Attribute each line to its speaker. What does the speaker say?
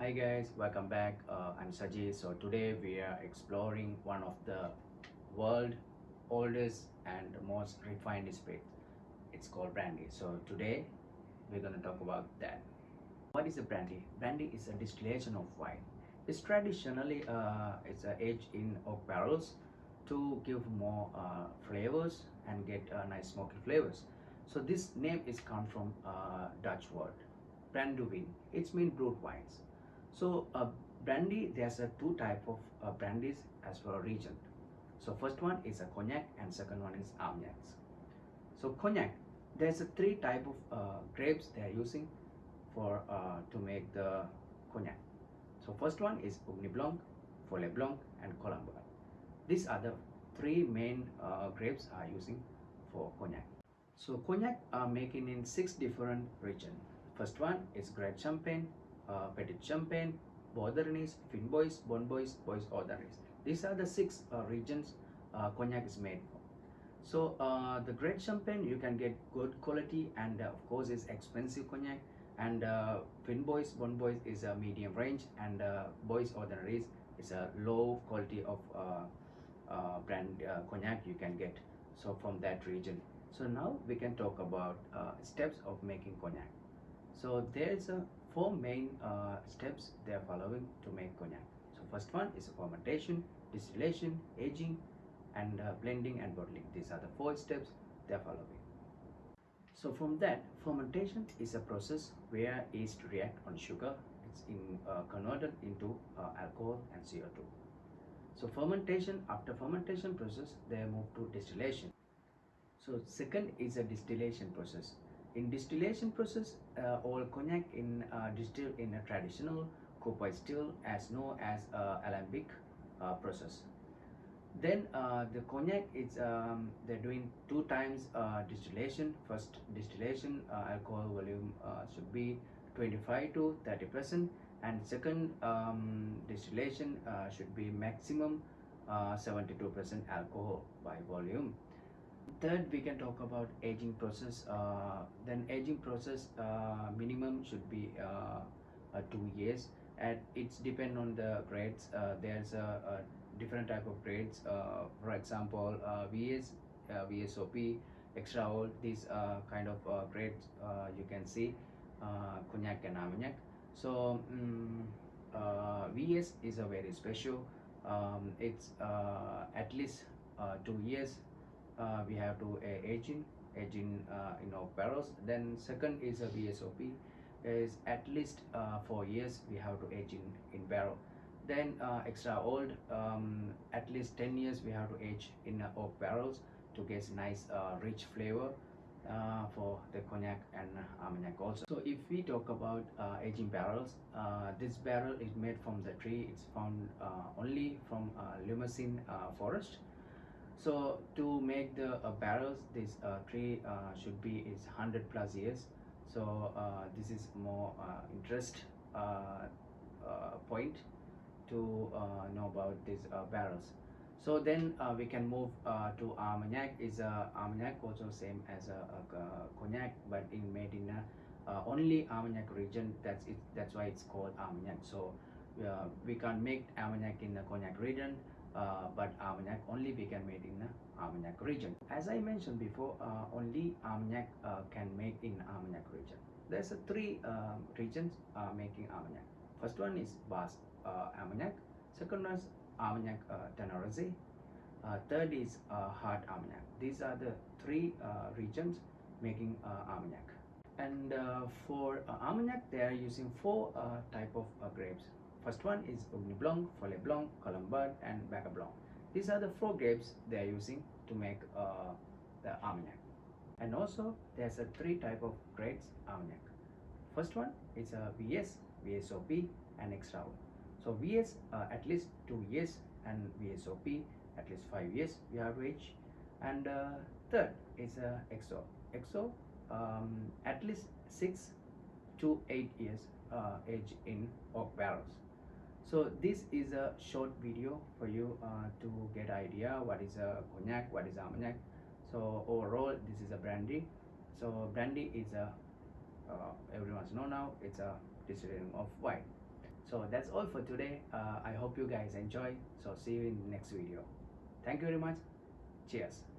Speaker 1: Hi guys, welcome back. I'm Sajid. So today we are exploring one of the world oldest and most refined spirits. It's called brandy. So today we're gonna talk about that. What is a brandy? Brandy is a distillation of wine. It's traditionally it's aged in oak barrels to give more flavors and get nice smoky flavors. So this name is come from Dutch word brandewijn. It's mean brewed wines. So brandy, there's a two type of brandies as per region. So first one is a cognac and second one is armagnac. So cognac, there's a three type of grapes they are using for to make the cognac. So first one is Ugni Blanc, Follet Blanc and Colombard. These are the three main grapes are using for cognac. So cognac are making in 6 different regions. First one is Great Champagne, Petit Champagne, Bordeaux, Finbois, Bonbois, Bois Ordinaries. These are the 6 regions cognac is made from. So the Great Champagne you can get good quality and of course is expensive cognac, and Finbois, Bonbois is a medium range, and Bois Ordinaries is a low quality of brand cognac you can get. So from that region. So now we can talk about steps of making cognac. So there's a 4 main steps they are following to make cognac. So first one is fermentation, distillation, aging, and blending and bottling. These are the 4 steps they are following. So from that, fermentation is a process where yeast react on sugar. It's converted into alcohol and CO2. So fermentation, after fermentation process, they move to distillation. So second is a distillation process. In distillation process, all cognac in distilled in a traditional copper still as known as alembic process. Then the cognac is they're doing 2 times distillation. First distillation alcohol volume should be 25 to 30%, and second distillation should be maximum 72% alcohol by volume. Third, we can talk about aging process. Then aging process minimum should be 2 years, and it's depend on the grades. There's a different type of grades. For example, VSOP, extra old. These kind of grades you can see cognac and armagnac. So VS is a very special. It's at least 2 years. We have to age in oak barrels. Then second is a VSOP, is at least 4 years we have to age in barrel. Then extra old, at least 10 years we have to age in oak barrels to get nice rich flavor for the cognac and armagnac also. So if we talk about aging barrels, this barrel is made from the tree. It's found only from Limousin forest. So to make the barrels, this tree should be is 100 plus years. So this is more interest point to know about these barrels. So then we can move to armagnac. Is armagnac also same as a cognac, but in made in only armagnac region. That's it. That's why it's called armagnac. So we can't make armagnac in the cognac region. But armagnac only we can make in the armagnac region. As I mentioned before, only armagnac can make in armagnac region. There's 3 regions making armagnac. First one is Basque armagnac. Second one is armagnac Teneriffe. Third is hard armagnac. These are the 3 regions making armagnac. And for armagnac, they are using 4 type of grapes. First one is Ugni Blanc, Follet Blanc, Colombard and Baga Blanc. These are the 4 grapes they are using to make the armagnac. And also there's a 3 type of grades armagnac. First one is a VS, VSOP and extra old. So VS at least 2 years, and VSOP at least 5 years we have to age. And third is a XO. XO at least 6 to 8 years age in oak barrels. So this is a short video for you to get idea what is a cognac, what is armagnac. So overall this is a brandy. So brandy is a everyone's know now, it's a distillation of wine. So that's all for today. I hope you guys enjoy. So see you in the next video. Thank you very much. Cheers.